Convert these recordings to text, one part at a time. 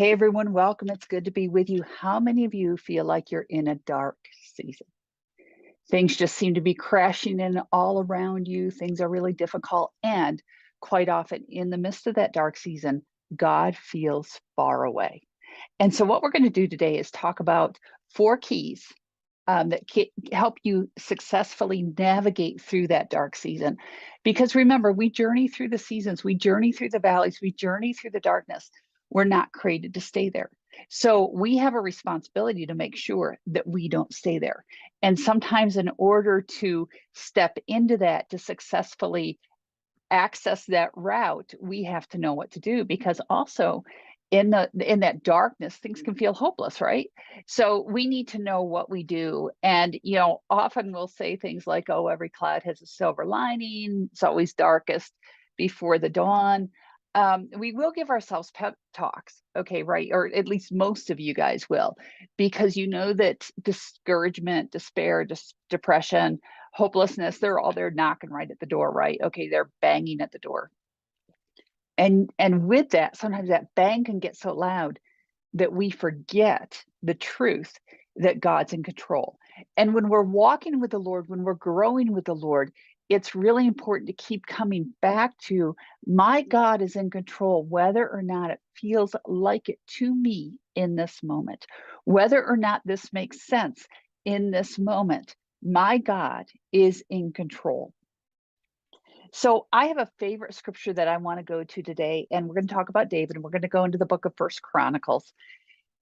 Hey everyone, welcome. It's good to be with you. How many of you feel like you're in a dark season? Things just seem to be crashing in all around you. Things are really difficult. And quite often, in the midst of that dark season, God feels far away. And so, what we're going to do today is talk about four keys that help you successfully navigate through that dark season. Because remember, we journey through the seasons, we journey through the valleys, we journey through the darkness. We're not created to stay there. So we have a responsibility to make sure that we don't stay there. And sometimes, in order to step into that, to successfully access that route, we have to know what to do, because also in that darkness, things can feel hopeless, right? So we need to know what we do. And often we'll say things like, oh, every cloud has a silver lining, it's always darkest before the dawn. We will give ourselves pep talks, okay, right? Or at least most of you guys will, because you know that discouragement, despair, depression, hopelessness, they're all there knocking right at the door, right? Okay, they're banging at the door. And with that, sometimes that bang can get so loud that we forget the truth that God's in control. And when we're walking with the Lord, when we're growing with the Lord, it's really important to keep coming back to, my God is in control, whether or not it feels like it to me in this moment, whether or not this makes sense in this moment. My God is in control. So I have a favorite scripture that I want to go to today, and we're going to talk about David, and we're going to go into the book of First Chronicles.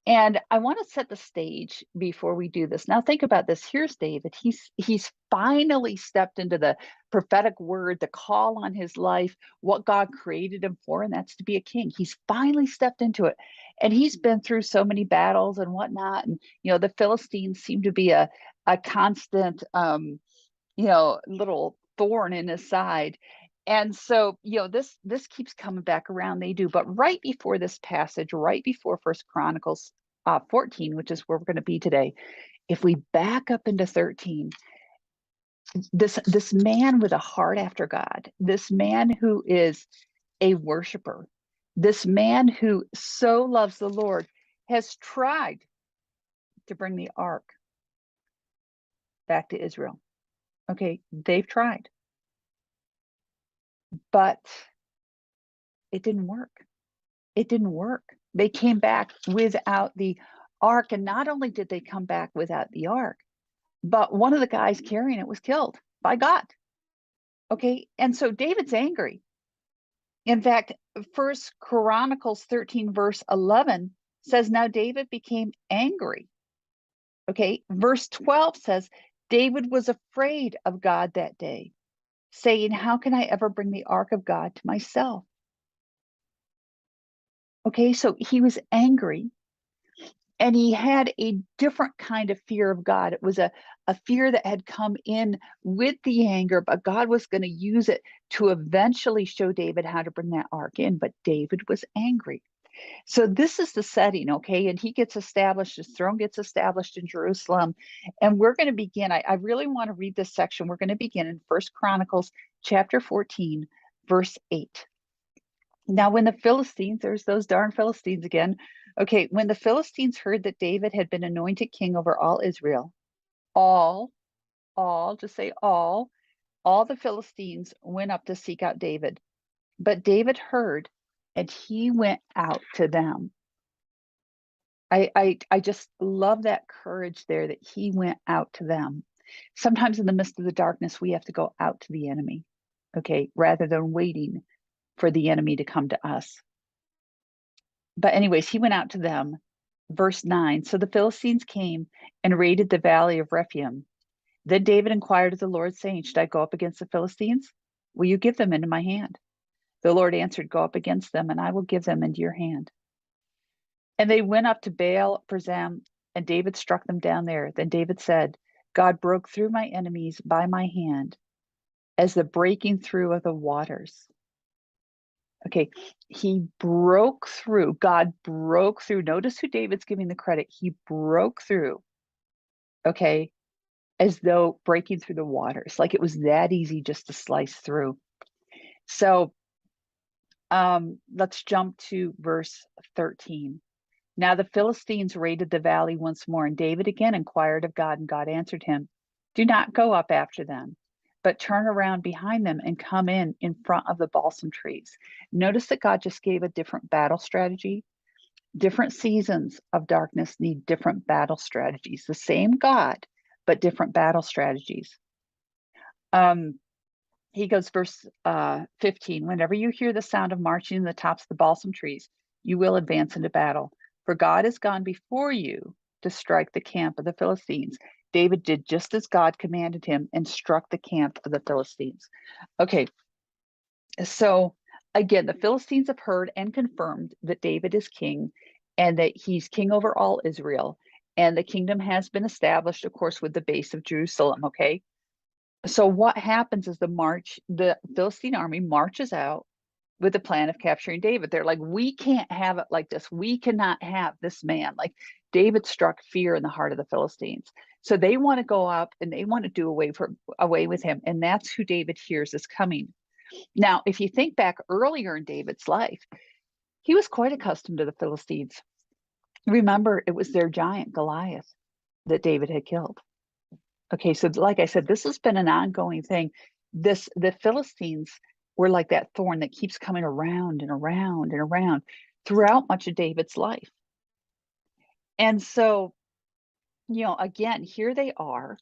And I want to set the stage before we do this. Now think about this. Here's David. He's finally stepped into the prophetic word, the call on his life, what God created him for, and that's to be a king. He's finally stepped into it. And he's been through so many battles and whatnot. And the Philistines seem to be a constant little thorn in his side. And so, this keeps coming back around. They do. But right before this passage, right before First Chronicles 14, which is where we're going to be today, if we back up into 13, this man with a heart after God, this man who is a worshiper, this man who so loves the Lord, has tried to bring the ark back to Israel. Okay, they've tried, but it didn't work. It didn't work. They came back without the ark. And not only did they come back without the ark, but one of the guys carrying it was killed by God. Okay. And so David's angry. In fact, First Chronicles 13, verse 11 says, now David became angry. Okay. Verse 12 says, David was afraid of God that day, saying, how can I ever bring the ark of God to myself? Okay, so he was angry, and he had a different kind of fear of God. It was a fear that had come in with the anger, but God was going to use it to eventually show David how to bring that ark in. But David was angry. So this is the setting, okay? And he gets established, his throne gets established in Jerusalem. And we're going to begin. I really want to read this section. We're going to begin in First Chronicles chapter 14, verse 8. Now, when the Philistines, there's those darn Philistines again. Okay, when the Philistines heard that David had been anointed king over all Israel, just say all the Philistines went up to seek out David. But David heard, and he went out to them. I just love that courage there, that he went out to them. Sometimes in the midst of the darkness, we have to go out to the enemy, okay, rather than waiting for the enemy to come to us. But anyways, he went out to them. Verse 9, so the Philistines came and raided the valley of Rephaim. Then David inquired of the Lord, saying, should I go up against the Philistines? Will you give them into my hand? The Lord answered, go up against them, and I will give them into your hand. And they went up to Baal Perazim, and David struck them down there. Then David said, God broke through my enemies by my hand as the breaking through of the waters. Okay, he broke through. God broke through. Notice who David's giving the credit. He broke through, okay, as though breaking through the waters. Like it was that easy just to slice through. So let's jump to verse 13. Now the Philistines raided the valley once more, and David again inquired of God, and God answered him, "Do not go up after them, but turn around behind them and come in front of the balsam trees." Notice that God just gave a different battle strategy. Different seasons of darkness need different battle strategies. The same God, but different battle strategies. He goes, verse 15, "Whenever you hear the sound of marching in the tops of the balsam trees, you will advance into battle. For God has gone before you to strike the camp of the Philistines." David did just as God commanded him and struck the camp of the Philistines. Okay, so again, the Philistines have heard and confirmed that David is king and that he's king over all Israel. And the kingdom has been established, of course, with the base of Jerusalem. Okay. So what happens is the Philistine army marches out with the plan of capturing David. They're like, we can't have it like this. We cannot have this man. Like, David struck fear in the heart of the Philistines. So they want to go up and they want to do away with him. And that's who David hears is coming. Now, if you think back earlier in David's life, he was quite accustomed to the Philistines. Remember, it was their giant Goliath that David had killed. Okay, so like I said, this has been an ongoing thing. The Philistines were like that thorn that keeps coming around and around and around throughout much of David's life. And so, again, here they are.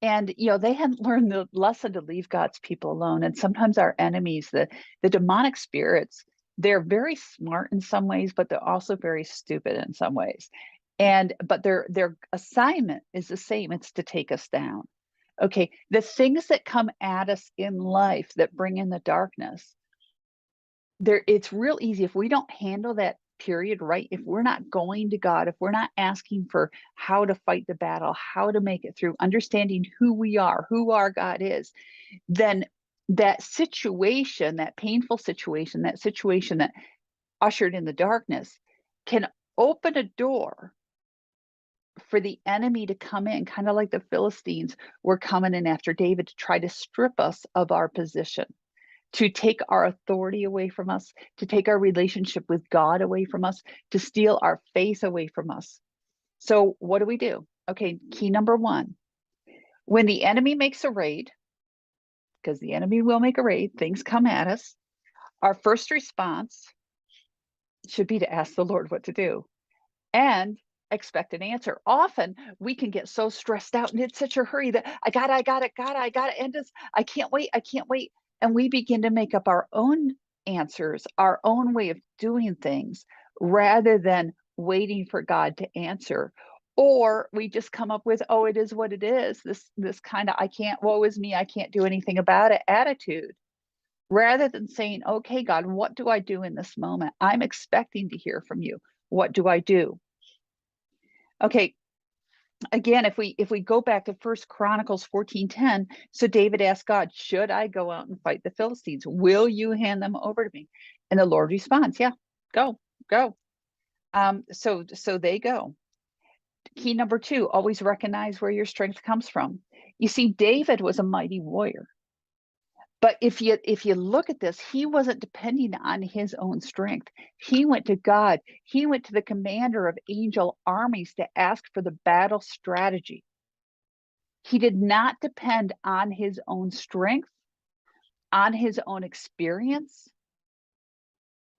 And, they hadn't learned the lesson to leave God's people alone. And sometimes our enemies, the demonic spirits, they're very smart in some ways, but they're also very stupid in some ways. But their assignment is the same. It's to take us down. Okay, the things that come at us in life that bring in the darkness, it's real easy if we don't handle that period right, if we're not going to God, if we're not asking for how to fight the battle, how to make it through, understanding who we are, who our God is, then that situation, that painful situation, that situation that ushered in the darkness can open a door for the enemy to come in, kind of like the Philistines were coming in after David to try to strip us of our position, to take our authority away from us, to take our relationship with God away from us, to steal our faith away from us. So what do we do? Okay, key number one, when the enemy makes a raid, because the enemy will make a raid, things come at us, our first response should be to ask the Lord what to do and expect an answer. Often we can get so stressed out and in such a hurry that I gotta end this. I can't wait. And we begin to make up our own answers, our own way of doing things, rather than waiting for God to answer. Or we just come up with, oh, it is what it is. This kind of, I can't, woe is me, I can't do anything about it attitude. Rather than saying, okay, God, what do I do in this moment? I'm expecting to hear from you. What do I do? Okay, again, if we go back to First Chronicles 14:10, so David asked God, should I go out and fight the Philistines? Will you hand them over to me? And the Lord responds, yeah, go. So they go. Key number two, always recognize where your strength comes from. You see, David was a mighty warrior. But if you look at this, he wasn't depending on his own strength. He went to God. He went to the commander of angel armies to ask for the battle strategy. He did not depend on his own strength, on his own experience,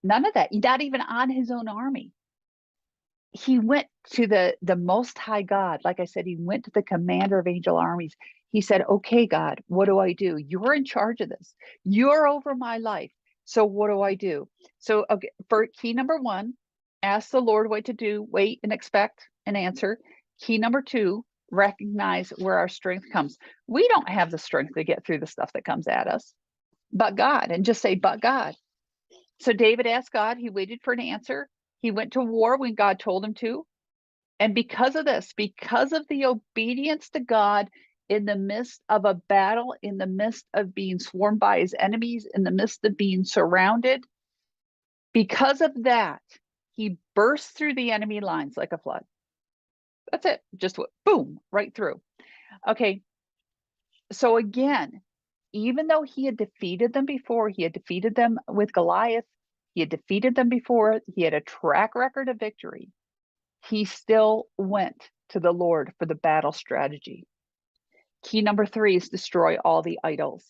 none of that, not even on his own army. He went to the most high God. Like I said, he went to the commander of angel armies. He said, okay, God, what do I do? You're in charge of this. You're over my life. So what do I do? So okay, for key number one, ask the Lord what to do, wait and expect an answer. Key number two, recognize where our strength comes. We don't have the strength to get through the stuff that comes at us, but God, and just say, but God. So David asked God, he waited for an answer. He went to war when God told him to. And because of this, because of the obedience to God in the midst of a battle, in the midst of being swarmed by his enemies, in the midst of being surrounded, because of that, he burst through the enemy lines like a flood. That's it. Just boom, right through. Okay. So again, even though he had defeated them before, he had defeated them with Goliath, he had defeated them before, he had a track record of victory. he still went to the Lord for the battle strategy. Key number 3 is destroy all the idols.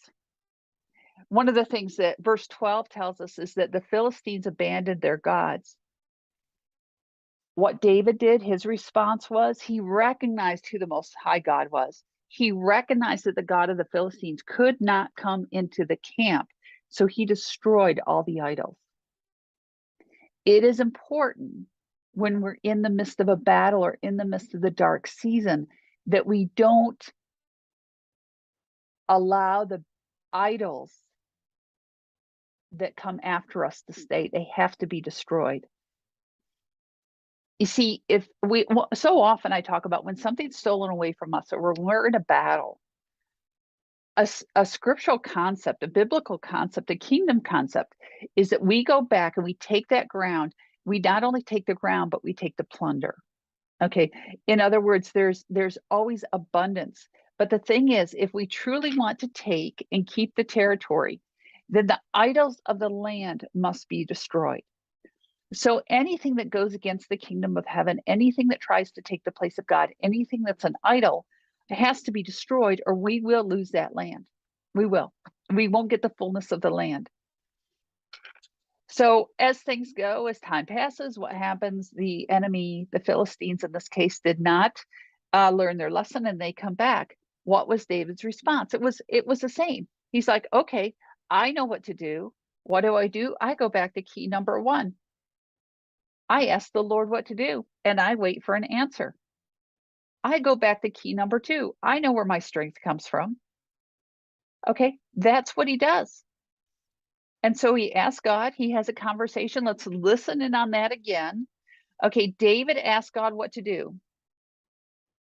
One of the things that verse 12 tells us is that the Philistines abandoned their gods. What David did, his response was he recognized who the Most High God was. He recognized that the God of the Philistines could not come into the camp, so he destroyed all the idols. It is important when we're in the midst of a battle or in the midst of the dark season that we don't allow the idols that come after us to stay. They have to be destroyed. You see, if we so often I talk about when something's stolen away from us or when we're in a battle, a scriptural concept, a biblical concept, a kingdom concept is that we go back and we take that ground. We not only take the ground, but we take the plunder. Okay. In other words, there's always abundance. But the thing is, if we truly want to take and keep the territory, then the idols of the land must be destroyed. So anything that goes against the kingdom of heaven, anything that tries to take the place of God, anything that's an idol, has to be destroyed or we will lose that land. We will. We won't get the fullness of the land. So as things go, as time passes, what happens? The enemy, the Philistines in this case, did not learn their lesson and they come back. What was David's response? It was the same. He's like, okay, I know what to do. What do? I go back to key number 1. I ask the Lord what to do and I wait for an answer. I go back to key number 2. I know where my strength comes from. Okay, that's what he does. And so he asks God, he has a conversation. Let's listen in on that again. Okay, David asked God what to do.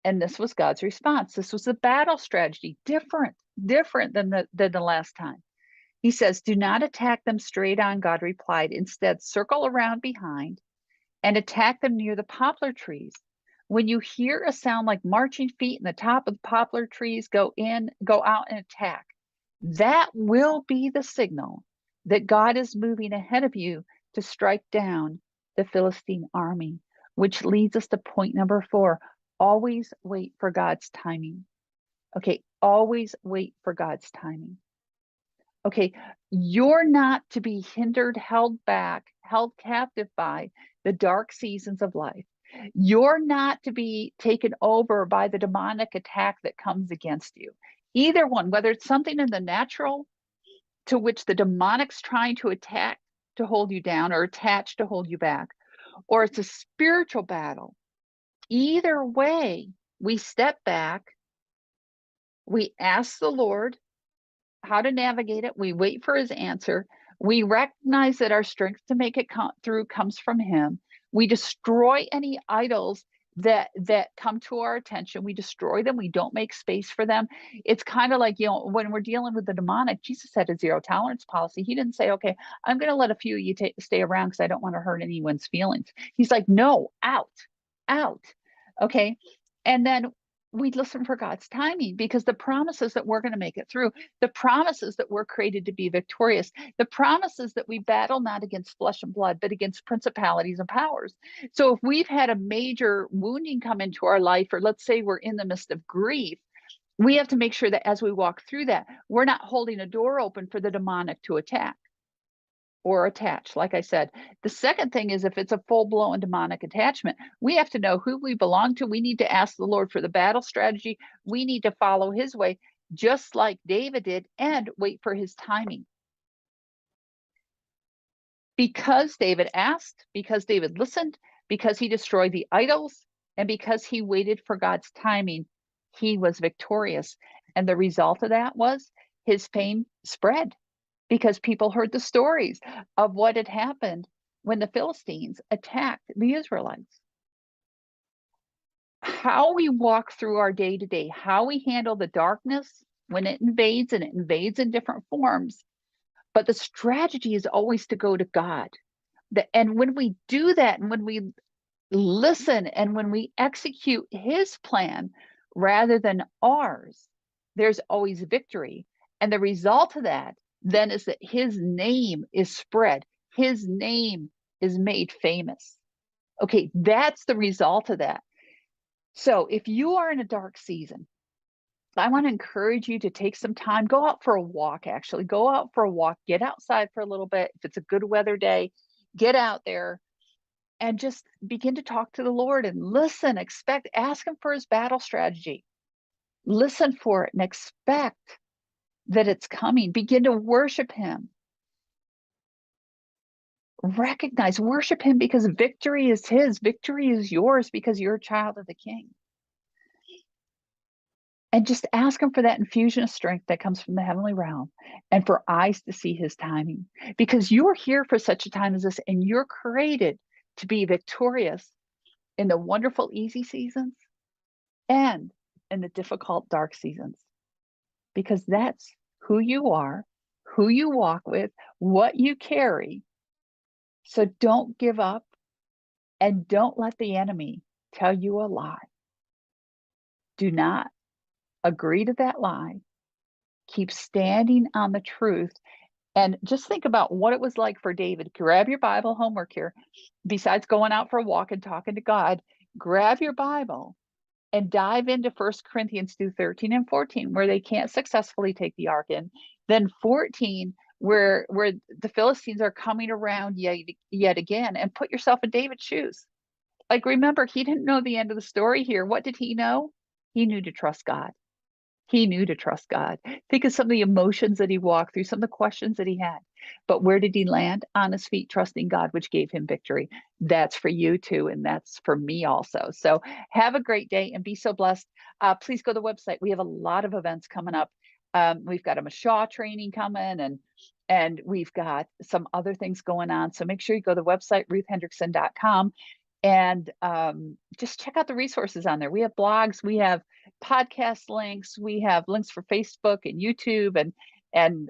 And this was God's response. This was the battle strategy, different than the last time. He says, do not attack them straight on, God replied. Instead, circle around behind and attack them near the poplar trees. When you hear a sound like marching feet in the top of the poplar trees, go out and attack. That will be the signal that God is moving ahead of you to strike down the Philistine army, which leads us to point number 4. Always wait for God's timing. Okay, always wait for God's timing. Okay, you're not to be hindered, held back, held captive by the dark seasons of life. You're not to be taken over by the demonic attack that comes against you. Either one, whether it's something in the natural to which the demonic's trying to attack to hold you down or attach to hold you back, or it's a spiritual battle. Either way, we step back, we ask the Lord how to navigate it. We wait for his answer. We recognize that our strength to make it through comes from him. We destroy any idols that come to our attention. We destroy them. We don't make space for them. It's kind of like, when we're dealing with the demonic, Jesus had a 0 tolerance policy. He didn't say, okay, I'm going to let a few of you stay around because I don't want to hurt anyone's feelings. He's like, no, out. Okay. And then we listen for God's timing, because the promises that we're going to make it through, the promises that we're created to be victorious, the promises that we battle not against flesh and blood, but against principalities and powers. So if we've had a major wounding come into our life, or let's say we're in the midst of grief, we have to make sure that as we walk through that, we're not holding a door open for the demonic to attack or attach. Like I said, the second thing is, if it's a full-blown demonic attachment, we have to know who we belong to. We need to ask the Lord for the battle strategy. We need to follow his way, just like David did, and wait for his timing. Because David asked, because David listened, because he destroyed the idols, and because he waited for God's timing, he was victorious. And the result of that was his fame spread, because people heard the stories of what had happened when the Philistines attacked the Israelites. How we walk through our day-to-day, how we handle the darkness when it invades, and it invades in different forms. But the strategy is always to go to God. And when we do that, and when we listen, and when we execute his plan rather than ours, there's always victory. And the result of that then is that his name is spread. His name is made famous. Okay, that's the result of that. So if you are in a dark season, I want to encourage you to take some time, go out for a walk, actually. Go out for a walk, get outside for a little bit. If it's a good weather day, get out there and just begin to talk to the Lord and listen, ask him for his battle strategy. Listen for it and expect that it's coming. Begin to worship him. Recognize, worship him because victory is his. Victory is yours because you're a child of the King. And just ask him for that infusion of strength that comes from the heavenly realm and for eyes to see his timing. Because you're here for such a time as this, and you're created to be victorious in the wonderful, easy seasons and in the difficult, dark seasons. Because that's who you are, who you walk with, what you carry. So don't give up and don't let the enemy tell you a lie. Do not agree to that lie. Keep standing on the truth. And just think about what it was like for David. Grab your Bible, homework here. Besides going out for a walk and talking to God, grab your Bible and dive into 1 Corinthians 2:13 and 14, where they can't successfully take the ark in. Then 14, where the Philistines are coming around yet again, and put yourself in David's shoes. Like, remember, he didn't know the end of the story here. What did he know? He knew to trust God. He knew to trust God. Think of some of the emotions that he walked through, some of the questions that he had. But where did he land? On his feet, trusting God, which gave him victory. That's for you too, and that's for me also. So have a great day and be so blessed. Please go to the website. We have a lot of events coming up. We've got a Shaw training coming, and we've got some other things going on. So make sure you go to the website, ruthhendrickson.com, and just check out the resources on there. We have blogs, we have podcast links, we have links for Facebook and YouTube, and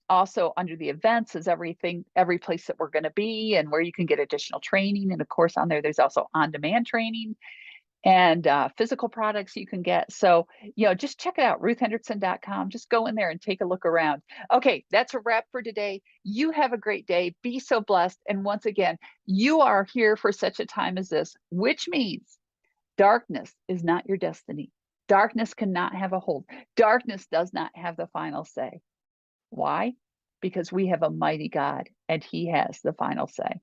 also under the events is everything, every place that we're going to be and where you can get additional training. And of course, on there, there's also on-demand training and physical products you can get. So, just check it out, ruthhendrickson.com. Just go in there and take a look around. Okay, that's a wrap for today. You have a great day. Be so blessed. And once again, you are here for such a time as this, which means darkness is not your destiny. Darkness cannot have a hold. Darkness does not have the final say. Why? Because we have a mighty God and he has the final say.